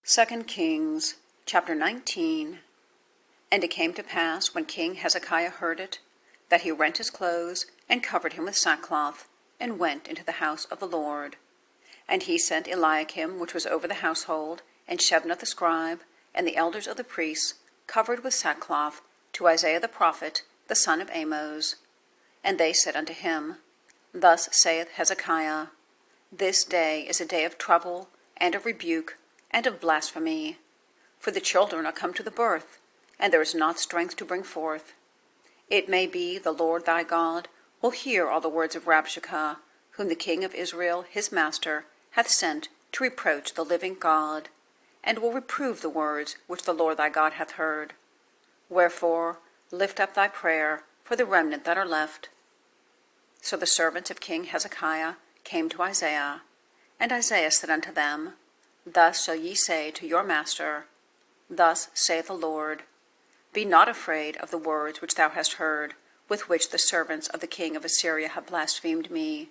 2 Kings chapter 19. And it came to pass, when King Hezekiah heard it, that he rent his clothes, and covered him with sackcloth, and went into the house of the Lord. And he sent Eliakim, which was over the household, and Shebna the scribe, and the elders of the priests, covered with sackcloth, to Isaiah the prophet, the son of Amoz. And they said unto him, Thus saith Hezekiah, This day is a day of trouble, and of rebuke, and of blasphemy. For the children are come to the birth, and there is not strength to bring forth. It may be the Lord thy God will hear all the words of Rabshakeh, whom the king of Israel his master hath sent to reproach the living God, and will reprove the words which the Lord thy God hath heard. Wherefore lift up thy prayer for the remnant that are left. So the servants of King Hezekiah came to Isaiah, and Isaiah said unto them, Thus shall ye say to your master, Thus saith the Lord, Be not afraid of the words which thou hast heard, with which the servants of the king of Assyria have blasphemed me.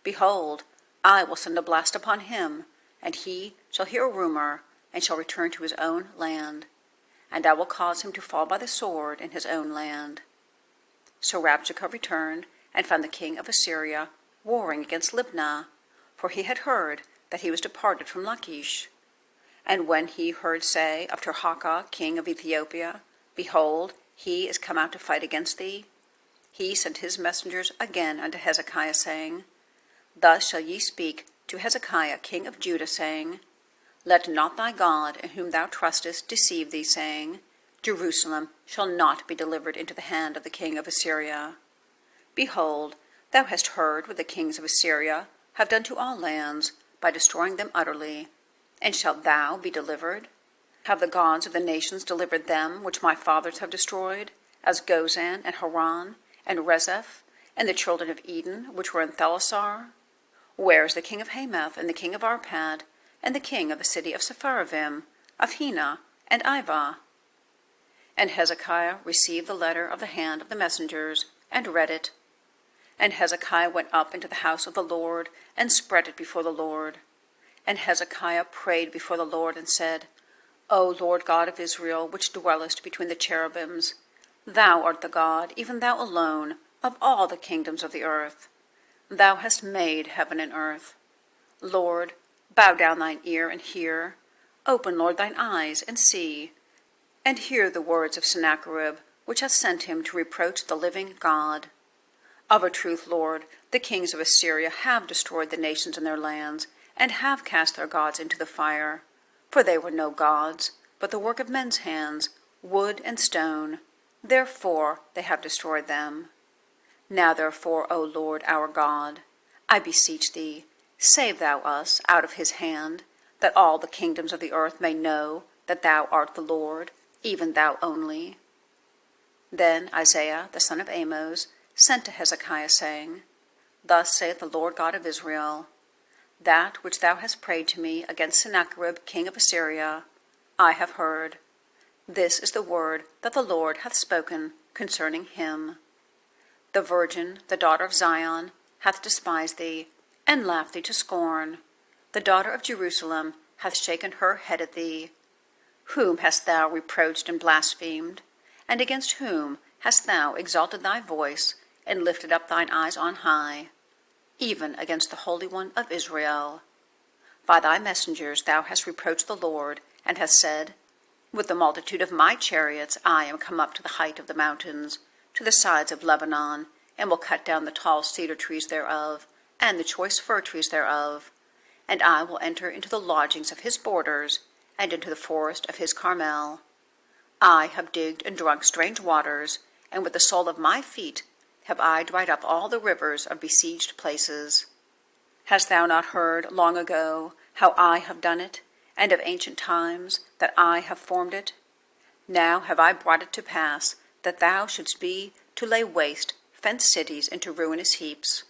Behold, I will send a blast upon him, and he shall hear a rumor, and shall return to his own land. And I will cause him to fall by the sword in his own land. So Rabshakeh returned, and found the king of Assyria warring against Libnah, for he had heard that he was departed from Lachish. And when he heard say of Tirhakah king of Ethiopia, Behold, he is come out to fight against thee, he sent his messengers again unto Hezekiah, saying, Thus shall ye speak to Hezekiah king of Judah, saying, Let not thy God, in whom thou trustest, deceive thee, saying, Jerusalem shall not be delivered into the hand of the king of Assyria. Behold, thou hast heard what the kings of Assyria have done to all lands, by destroying them utterly. And shalt thou be delivered? Have the gods of the nations delivered them which my fathers have destroyed, as Gozan and Haran, and Rezeph, and the children of Eden, which were in Thelasar? Where is the king of Hamath, and the king of Arpad, and the king of the city of Sepharvaim, of Hena, and Ivah? And Hezekiah received the letter of the hand of the messengers, and read it. And Hezekiah went up into the house of the Lord, and spread it before the Lord. And Hezekiah prayed before the Lord, and said, O Lord God of Israel, which dwellest between the cherubims, thou art the God, even thou alone, of all the kingdoms of the earth. Thou hast made heaven and earth. Lord, bow down thine ear and hear. Open, Lord, thine eyes, and see. And hear the words of Sennacherib, which hath sent him to reproach the living God. Of a truth, Lord, the kings of Assyria have destroyed the nations in their lands, and have cast their gods into the fire. For they were no gods, but the work of men's hands, wood and stone. Therefore they have destroyed them. Now therefore, O Lord our God, I beseech thee, save thou us out of his hand, that all the kingdoms of the earth may know that thou art the Lord, even thou only. Then Isaiah the son of Amoz sent to Hezekiah, saying, Thus saith the Lord God of Israel, That which thou hast prayed to me against Sennacherib king of Assyria, I have heard. This is the word that the Lord hath spoken concerning him. The virgin, the daughter of Zion, hath despised thee, and laughed thee to scorn. The daughter of Jerusalem hath shaken her head at thee. Whom hast thou reproached and blasphemed? And against whom hast thou exalted thy voice, and lifted up thine eyes on high? Even against the Holy One of Israel. By thy messengers thou hast reproached the Lord, and hast said, With the multitude of my chariots I am come up to the height of the mountains, to the sides of Lebanon, and will cut down the tall cedar trees thereof, and the choice fir trees thereof. And I will enter into the lodgings of his borders, and into the forest of his Carmel. I have digged and drunk strange waters, and with the sole of my feet have I dried up all the rivers of besieged places. Hast thou not heard long ago how I have done it, and of ancient times that I have formed it? Now have I brought it to pass that thou shouldst be to lay waste fenced cities into ruinous heaps.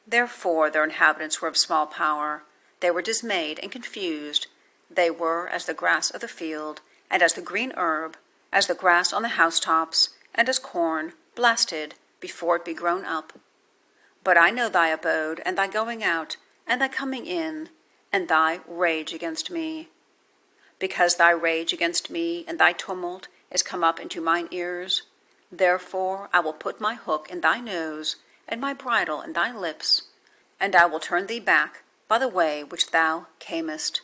Therefore their inhabitants were of small power. They were dismayed and confused. They were as the grass of the field, and as the green herb, as the grass on the housetops, and as corn blasted before it be grown up. But I know thy abode, and thy going out, and thy coming in, and thy rage against me. because thy rage against me and thy tumult is come up into mine ears, therefore I will put my hook in thy nose, and my bridle in thy lips, and I will turn thee back by the way which thou camest.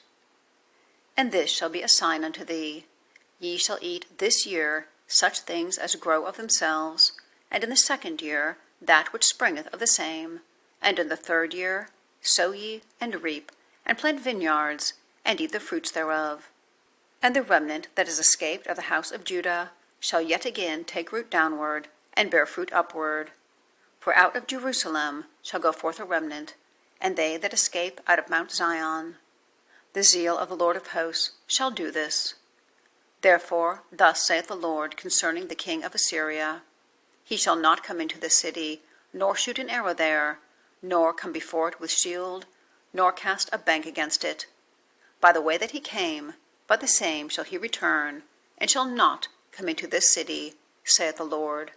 And this shall be a sign unto thee: ye shall eat this year such things as grow of themselves, and in the 2nd year that which springeth of the same, and in the 3rd year sow ye, and reap, and plant vineyards, and eat the fruits thereof. And the remnant that is escaped of the house of Judah shall yet again take root downward, and bear fruit upward. For out of Jerusalem shall go forth a remnant, and they that escape out of Mount Zion. The zeal of the Lord of hosts shall do this. Therefore thus saith the Lord concerning the king of Assyria: he shall not come into the city, nor shoot an arrow there, nor come before it with shield, nor cast a bank against it. By the way that he came, by the same shall he return, and shall not come into this city, saith the Lord.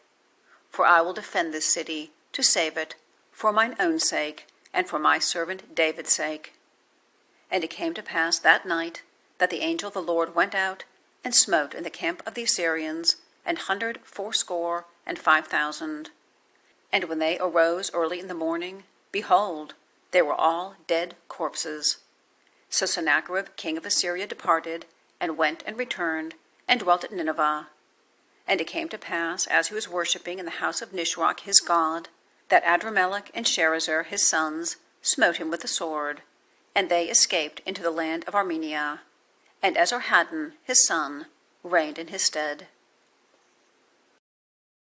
For I will defend this city, to save it, for mine own sake, and for my servant David's sake. And it came to pass that night that the angel of the Lord went out, and smote in the camp of the Assyrians 185,000. And when they arose early in the morning, behold, they were all dead corpses. So Sennacherib king of Assyria departed, and went and returned, and dwelt at Nineveh. And it came to pass, as he was worshipping in the house of Nisroch his god, that Adrammelech and Sharezer his sons smote him with the sword, and they escaped into the land of Armenia. And Esarhaddon his son reigned in his stead.